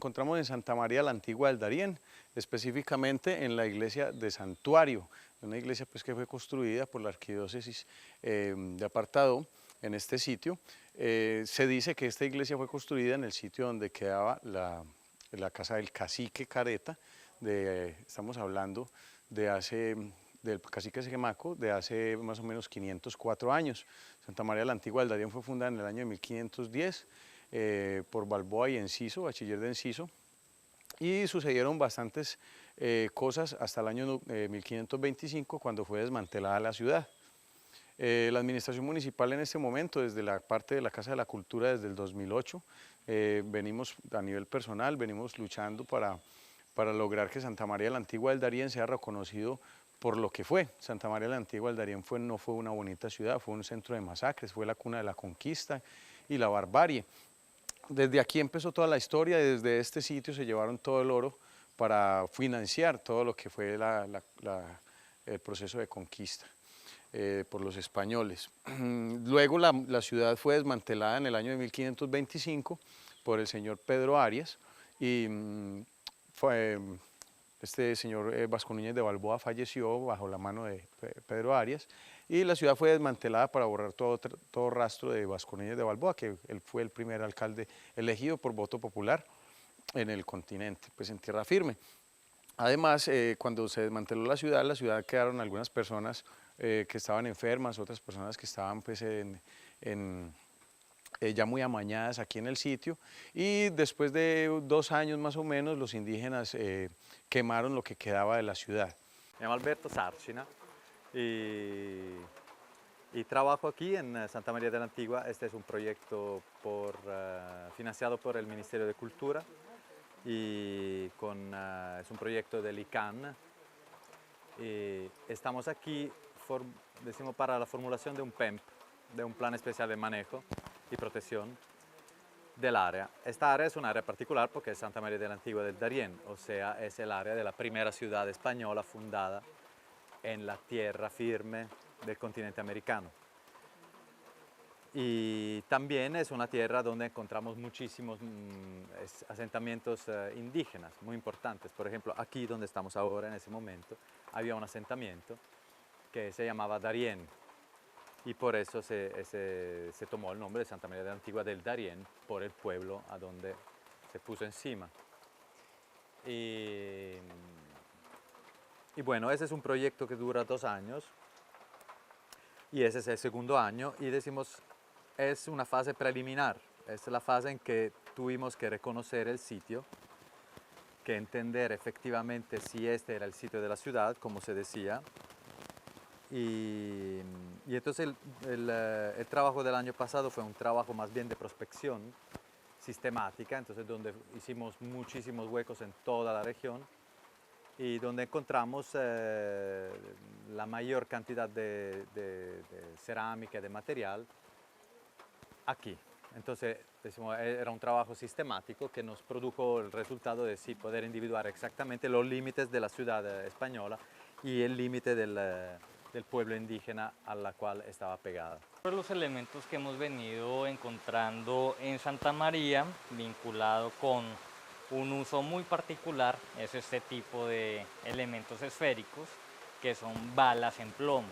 encontramos en Santa María la Antigua del Darién, específicamente en la iglesia de Santuario, una iglesia pues, que fue construida por la arquidiócesis de Apartadó en este sitio. Se dice que esta iglesia fue construida en el sitio donde quedaba la casa del cacique Careta, estamos hablando del cacique Semaco, de hace más o menos 504 años. Santa María la Antigua del Darién fue fundada en el año de 1510 por Balboa y Enciso, bachiller de Enciso, y sucedieron bastantes cosas hasta el año 1525, cuando fue desmantelada la ciudad. La administración municipal en este momento, desde la parte de la Casa de la Cultura desde el 2008, venimos a nivel personal, venimos luchando para lograr que Santa María la Antigua del Darién sea reconocido por lo que fue. Santa María la Antigua del Darién no fue una bonita ciudad, fue un centro de masacres, fue la cuna de la conquista y la barbarie. Desde aquí empezó toda la historia y desde este sitio se llevaron todo el oro para financiar todo lo que fue el proceso de conquista por los españoles. Luego la ciudad fue desmantelada en el año de 1525 por el señor Pedro Arias y este señor Vasco Núñez de Balboa falleció bajo la mano de Pedro Arias y la ciudad fue desmantelada para borrar todo rastro de Vasco Núñez de Balboa, que él fue el primer alcalde elegido por voto popular en el continente, pues en tierra firme. Además, cuando se desmanteló la ciudad quedaron algunas personas que estaban enfermas, otras personas que estaban pues, ya muy amañadas aquí en el sitio, y después de 2 años más o menos los indígenas quemaron lo que quedaba de la ciudad. Me llamo Alberto Sarcina y trabajo aquí en Santa María de la Antigua. Este es un proyecto financiado por el Ministerio de Cultura y es un proyecto del ICANN. Y estamos aquí para la formulación de un PEMP, de un Plan Especial de Manejo y Protección del área. Esta área es un área particular porque es Santa María de la Antigua del Darién, o sea, es el área de la primera ciudad española fundada en la tierra firme del continente americano. Y también es una tierra donde encontramos muchísimos asentamientos indígenas muy importantes. Por ejemplo, aquí donde estamos ahora en ese momento, había un asentamiento que se llamaba Darién, y por eso se tomó el nombre de Santa María de la Antigua del Darién, por el pueblo a donde se puso encima. Y bueno, ese es un proyecto que dura 2 años, y ese es el segundo año, y decimos, es una fase preliminar, es la fase en que tuvimos que reconocer el sitio, que entender efectivamente si este era el sitio de la ciudad, como se decía. Y entonces el trabajo del año pasado fue un trabajo más bien de prospección sistemática, entonces donde hicimos muchísimos huecos en toda la región y donde encontramos la mayor cantidad de cerámica, de material, aquí. Entonces, decimos, era un trabajo sistemático que nos produjo el resultado de sí poder individuar exactamente los límites de la ciudad española y el límite del pueblo indígena a la cual estaba pegada. Los elementos que hemos venido encontrando en Santa María, vinculado con un uso muy particular, es este tipo de elementos esféricos, que son balas en plomo,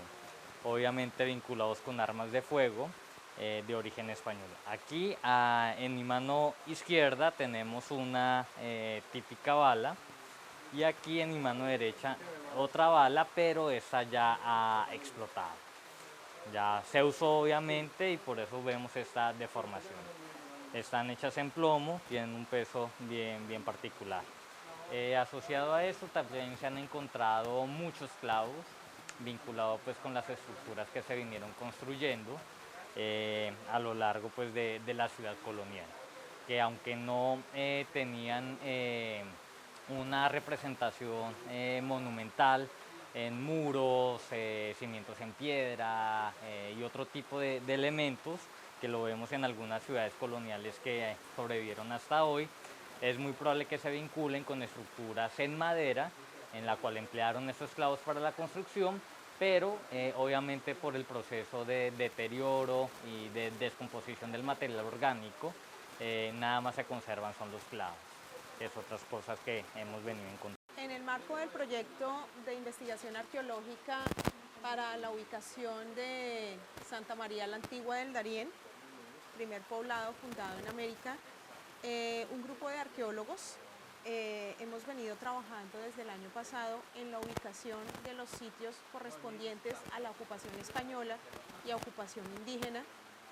obviamente vinculados con armas de fuego de origen español. Aquí en mi mano izquierda tenemos una típica bala, y aquí en mi mano derecha otra bala, pero esta ya ha explotado. Ya se usó obviamente y por eso vemos esta deformación. Están hechas en plomo, tienen un peso bien particular. Asociado a esto también se han encontrado muchos clavos vinculados pues con las estructuras que se vinieron construyendo a lo largo pues de la ciudad colonial, que aunque no tenían una representación monumental en muros, cimientos en piedra y otro tipo de elementos que lo vemos en algunas ciudades coloniales que sobrevivieron hasta hoy, es muy probable que se vinculen con estructuras en madera en la cual emplearon estos clavos para la construcción, pero obviamente por el proceso de deterioro y de descomposición del material orgánico, nada más se conservan son los clavos. que es otras cosas que hemos venido encontrando. En el marco del proyecto de investigación arqueológica para la ubicación de Santa María la Antigua del Darién, primer poblado fundado en América, un grupo de arqueólogos hemos venido trabajando desde el año pasado en la ubicación de los sitios correspondientes a la ocupación española y a ocupación indígena,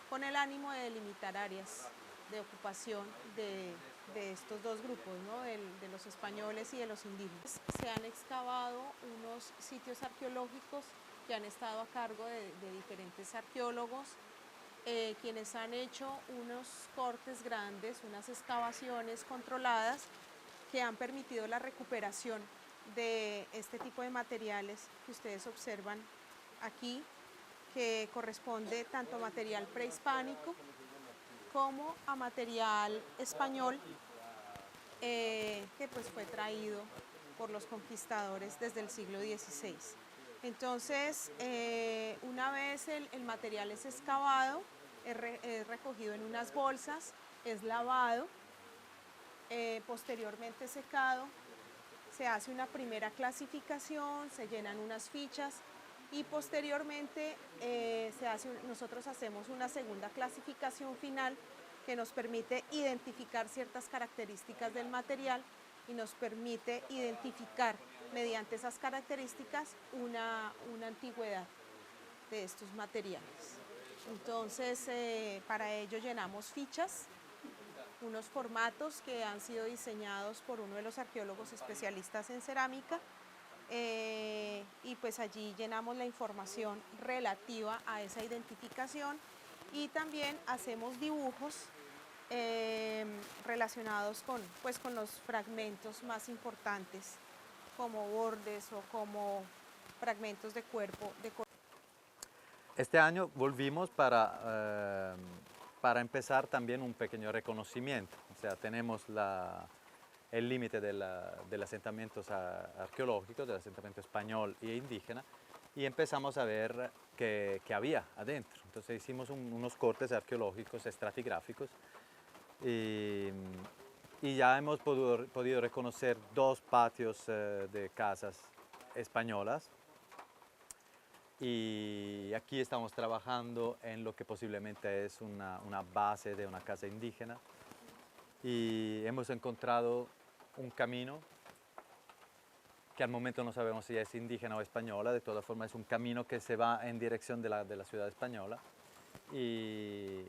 con el ánimo de delimitar áreas de ocupación de estos dos grupos, ¿no? de los españoles y de los indígenas. Se han excavado unos sitios arqueológicos que han estado a cargo de diferentes arqueólogos, quienes han hecho unos cortes grandes, unas excavaciones controladas que han permitido la recuperación de este tipo de materiales que ustedes observan aquí, que corresponde tanto a material prehispánico como a material español que pues fue traído por los conquistadores desde el siglo XVI. Entonces, una vez el material es excavado, es recogido en unas bolsas, es lavado, posteriormente secado, se hace una primera clasificación, se llenan unas fichas y posteriormente nosotros hacemos una segunda clasificación final que nos permite identificar ciertas características del material y nos permite identificar mediante esas características una antigüedad de estos materiales. Entonces, para ello llenamos fichas, unos formatos que han sido diseñados por uno de los arqueólogos especialistas en cerámica, y pues allí llenamos la información relativa a esa identificación y también hacemos dibujos relacionados con los fragmentos más importantes, como bordes o como fragmentos de cuerpo. Este año volvimos para empezar también un pequeño reconocimiento. O sea, tenemos el límite de los asentamientos arqueológicos, del asentamiento español e indígena, y empezamos a ver qué había adentro. Entonces hicimos unos cortes arqueológicos estratigráficos y ya hemos podido reconocer 2 patios de casas españolas. Y aquí estamos trabajando en lo que posiblemente es una base de una casa indígena. Y hemos encontrado un camino que al momento no sabemos si es indígena o española, de todas formas es un camino que se va en dirección de la ciudad española. Y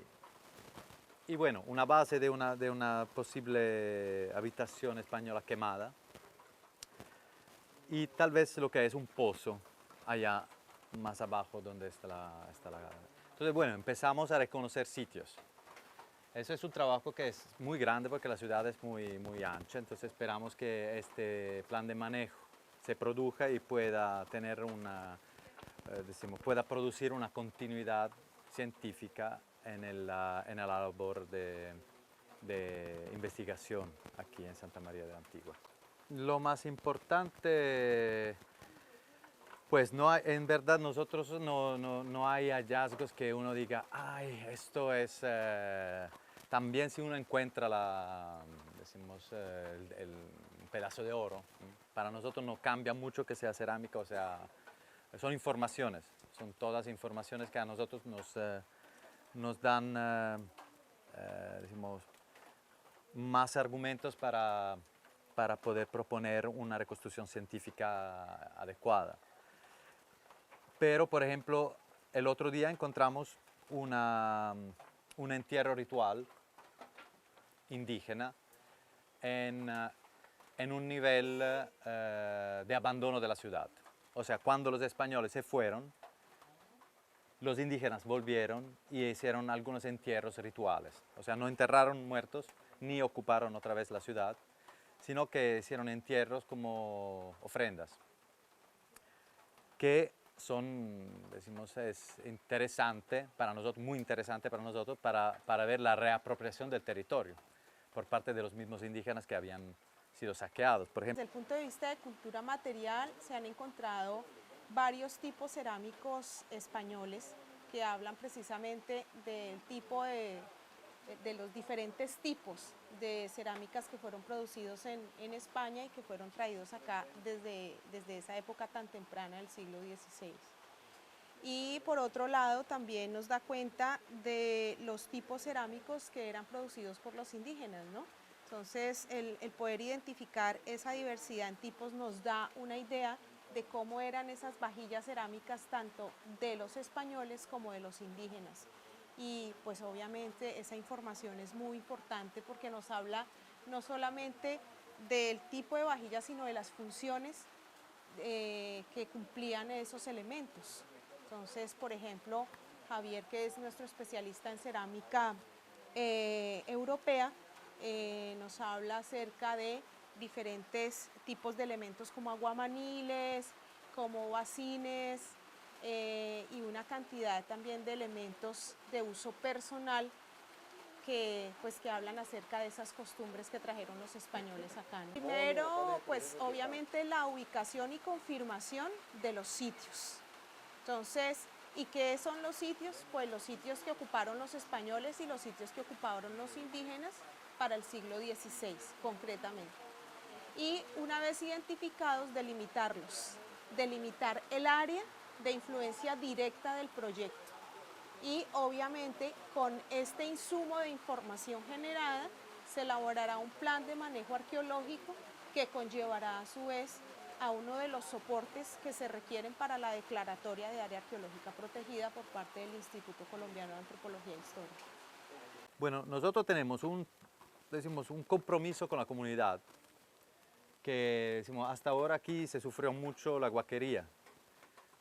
bueno, una base de una posible habitación española quemada y tal vez lo que es un pozo allá más abajo donde está la... Entonces, bueno, empezamos a reconocer sitios. Eso es un trabajo que es muy grande porque la ciudad es muy ancha, entonces esperamos que este plan de manejo se produzca y pueda tener pueda producir una continuidad científica en la labor de investigación aquí en Santa María de la Antigua. Lo más importante, pues en verdad nosotros no hay hallazgos que uno diga, ay, esto es... también si uno encuentra un pedazo de oro, para nosotros no cambia mucho que sea cerámica, o sea, son informaciones, son todas informaciones que a nosotros nos dan más argumentos para poder proponer una reconstrucción científica adecuada. Pero, por ejemplo, el otro día encontramos un entierro ritual indígena en un nivel de abandono de la ciudad. O sea, cuando los españoles se fueron, los indígenas volvieron y hicieron algunos entierros rituales. O sea, no enterraron muertos ni ocuparon otra vez la ciudad, sino que hicieron entierros como ofrendas, que son, es interesante para nosotros, muy interesante para nosotros, para ver la reapropiación del territorio por parte de los mismos indígenas que habían sido saqueados. Por ejemplo, Desde el punto de vista de cultura material, se han encontrado varios tipos cerámicos españoles que hablan precisamente del tipo de de los diferentes tipos de cerámicas que fueron producidos en España y que fueron traídos acá desde esa época tan temprana del siglo XVI. Y por otro lado también nos da cuenta de los tipos cerámicos que eran producidos por los indígenas, ¿no? Entonces el poder identificar esa diversidad en tipos nos da una idea de cómo eran esas vajillas cerámicas tanto de los españoles como de los indígenas. Y pues obviamente esa información es muy importante porque nos habla no solamente del tipo de vajilla, sino de las funciones que cumplían esos elementos. Entonces, por ejemplo, Javier, que es nuestro especialista en cerámica europea, nos habla acerca de diferentes tipos de elementos como aguamaniles, como bacines y una cantidad también de elementos de uso personal que hablan acerca de esas costumbres que trajeron los españoles acá, ¿no? Primero, pues obviamente la ubicación y confirmación de los sitios. Entonces, ¿y qué son los sitios? Pues los sitios que ocuparon los españoles y los sitios que ocuparon los indígenas para el siglo XVI, concretamente. Y una vez identificados, delimitarlos, delimitar el área de influencia directa del proyecto. Y obviamente con este insumo de información generada se elaborará un plan de manejo arqueológico que conllevará a su vez a uno de los soportes que se requieren para la declaratoria de área arqueológica protegida por parte del Instituto Colombiano de Antropología e Historia. Bueno, nosotros tenemos un compromiso con la comunidad, que decimos, hasta ahora aquí se sufrió mucho la guaquería,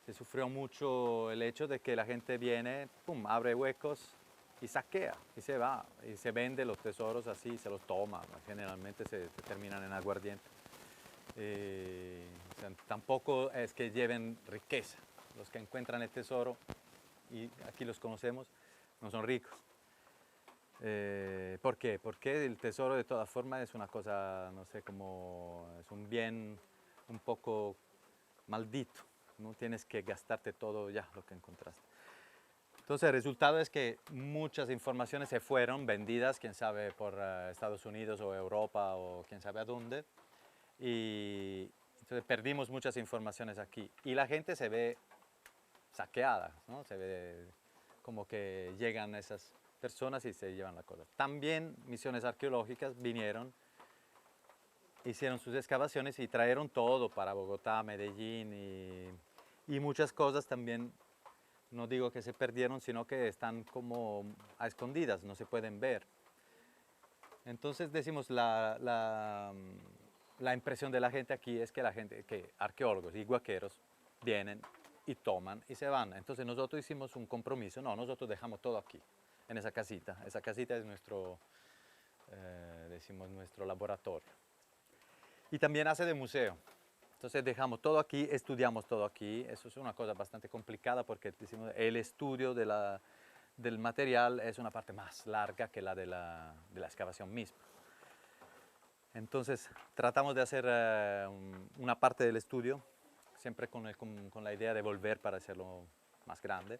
se sufrió mucho el hecho de que la gente viene, pum, abre huecos y saquea y se va, y se vende los tesoros así, se los toma, generalmente se terminan en aguardiente. O sea, tampoco es que lleven riqueza, los que encuentran el tesoro, y aquí los conocemos, no son ricos. ¿Por qué? Porque el tesoro de todas formas es una cosa, no sé, como es un bien un poco maldito, no tienes que gastarte todo ya lo que encontraste. Entonces el resultado es que muchas informaciones se fueron vendidas, quién sabe, por Estados Unidos o Europa o quién sabe a dónde, y entonces perdimos muchas informaciones aquí y la gente se ve saqueada, ¿no? Se ve como que llegan esas personas y se llevan la cosa. También misiones arqueológicas vinieron, hicieron sus excavaciones y trajeron todo para Bogotá, Medellín y muchas cosas también, no digo que se perdieron, sino que están como a escondidas, no se pueden ver. Entonces decimos, la impresión de la gente aquí es que arqueólogos y guaqueros vienen y toman y se van. Entonces nosotros hicimos un compromiso, no, nosotros dejamos todo aquí, en esa casita. Esa casita es nuestro, decimos, nuestro laboratorio. Y también hace de museo. Entonces dejamos todo aquí, estudiamos todo aquí. Eso es una cosa bastante complicada porque decimos, el estudio del material es una parte más larga que la de la excavación misma. Entonces tratamos de hacer una parte del estudio, siempre con la idea de volver para hacerlo más grande,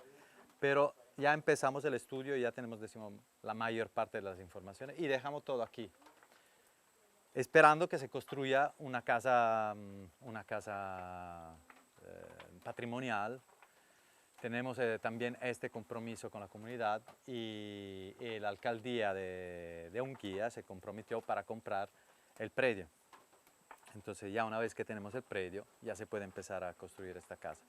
pero ya empezamos el estudio y ya tenemos, decimos, la mayor parte de las informaciones y dejamos todo aquí, esperando que se construya una casa patrimonial. Tenemos también este compromiso con la comunidad y la alcaldía de Unquía se comprometió para comprar el predio. Entonces ya una vez que tenemos el predio ya se puede empezar a construir esta casa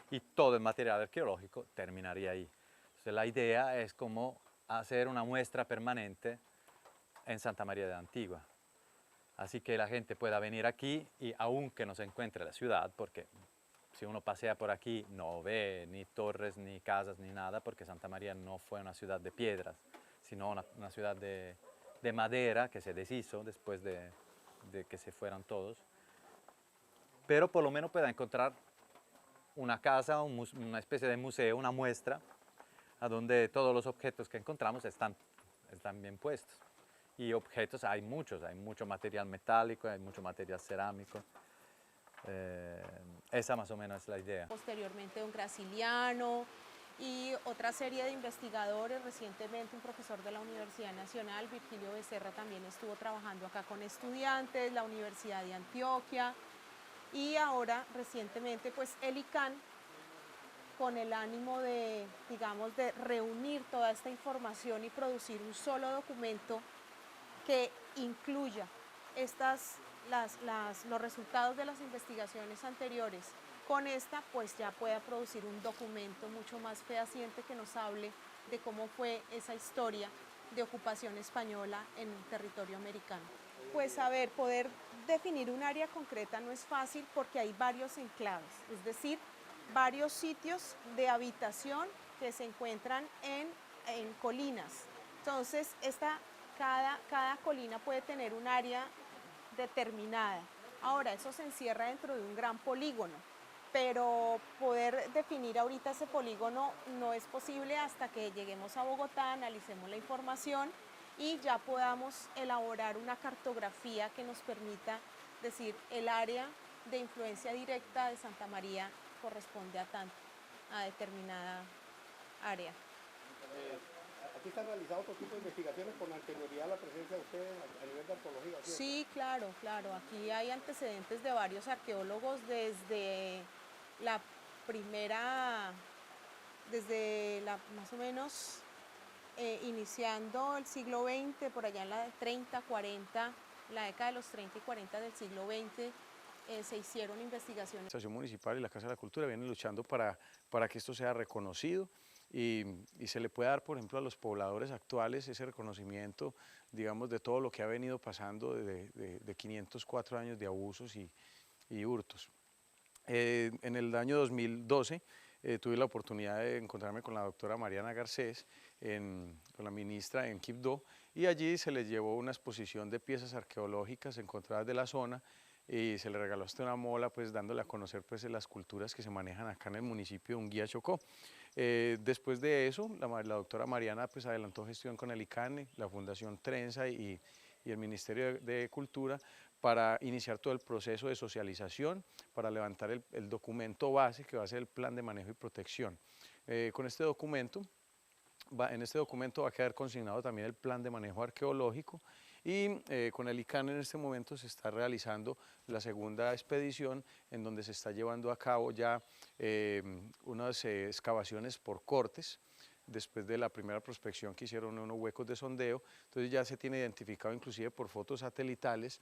y todo el material arqueológico terminaría ahí. Entonces la idea es como hacer una muestra permanente en Santa María de Antigua. Así que la gente pueda venir aquí y aunque no se encuentre la ciudad, porque si uno pasea por aquí no ve ni torres, ni casas, ni nada, porque Santa María no fue una ciudad de piedras, sino una ciudad de madera que se deshizo después de que se fueran todos. Pero por lo menos pueda encontrar una casa, una especie de museo, una muestra, a donde todos los objetos que encontramos están bien puestos. Y objetos hay muchos, hay mucho material metálico, hay mucho material cerámico. Esa más o menos es la idea. Posteriormente don Graciliano y otra serie de investigadores. Recientemente un profesor de la Universidad Nacional, Virgilio Becerra, también estuvo trabajando acá con estudiantes, la Universidad de Antioquia, y ahora recientemente pues el ICANN, con el ánimo de, digamos, de reunir toda esta información y producir un solo documento que incluya los resultados de las investigaciones anteriores. Con esta pues ya pueda producir un documento mucho más fehaciente que nos hable de cómo fue esa historia de ocupación española en el territorio americano. Pues a ver, poder definir un área concreta no es fácil porque hay varios enclaves, es decir, varios sitios de habitación que se encuentran en colinas. Entonces, cada colina puede tener un área determinada. Ahora, eso se encierra dentro de un gran polígono, pero poder definir ahorita ese polígono no es posible hasta que lleguemos a Bogotá, analicemos la información y ya podamos elaborar una cartografía que nos permita decir el área de influencia directa de Santa María corresponde a determinada área. ¿Aquí se han realizado otro tipo de investigaciones con anterioridad a la presencia de ustedes a nivel de arqueología? ¿Cierto? Sí, claro, claro. Aquí hay antecedentes de varios arqueólogos desde la primera, más o menos iniciando el siglo XX, por allá en la de 30, 40, la década de los 30 y 40 del siglo XX, se hicieron investigaciones. La Administración Municipal y la Casa de la Cultura vienen luchando para que esto sea reconocido y se le pueda dar, por ejemplo, a los pobladores actuales ese reconocimiento, digamos, de todo lo que ha venido pasando de 504 años de abusos y hurtos. En el año 2012 tuve la oportunidad de encontrarme con la doctora Mariana Garcés, con la ministra en Quibdó, y allí se les llevó una exposición de piezas arqueológicas encontradas de la zona y se le regaló hasta una mola, pues dándole a conocer pues las culturas que se manejan acá en el municipio de Unguía, Chocó. Después de eso, la doctora Mariana pues adelantó gestión con el ICANN, la Fundación Trenza y el Ministerio de Cultura para iniciar todo el proceso de socialización, para levantar el documento base que va a ser el Plan de Manejo y Protección. Con este documento, en este documento va a quedar consignado también el plan de manejo arqueológico y con el ICANN en este momento se está realizando la segunda expedición en donde se está llevando a cabo ya unas excavaciones por cortes. Después de la primera prospección que hicieron unos huecos de sondeo, entonces ya se tiene identificado inclusive por fotos satelitales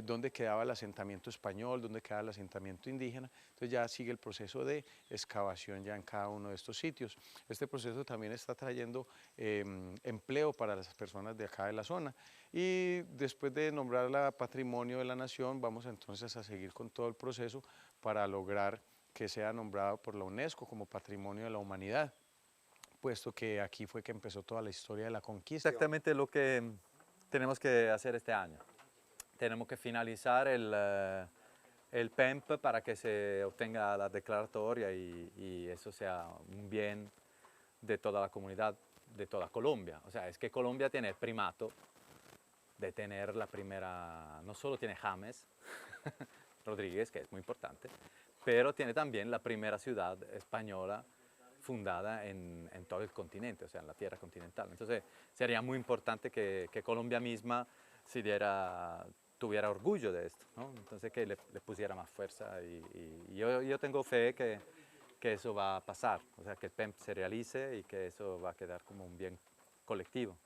dónde quedaba el asentamiento español, dónde quedaba el asentamiento indígena, entonces ya sigue el proceso de excavación ya en cada uno de estos sitios. Este proceso también está trayendo empleo para las personas de acá de la zona y después de nombrarla Patrimonio de la Nación vamos entonces a seguir con todo el proceso para lograr que sea nombrado por la UNESCO como Patrimonio de la Humanidad, puesto que aquí fue que empezó toda la historia de la conquista. Exactamente lo que tenemos que hacer este año. Tenemos que finalizar el PEMP para que se obtenga la declaratoria y eso sea un bien de toda la comunidad, de toda Colombia. O sea, es que Colombia tiene el primato de tener la primera, no solo tiene James Rodríguez, que es muy importante, pero tiene también la primera ciudad española fundada en todo el continente, o sea, en la tierra continental. Entonces, sería muy importante que Colombia misma tuviera orgullo de esto, ¿no? Entonces, que le pusiera más fuerza y yo tengo fe que eso va a pasar, o sea, que el PEMP se realice y que eso va a quedar como un bien colectivo.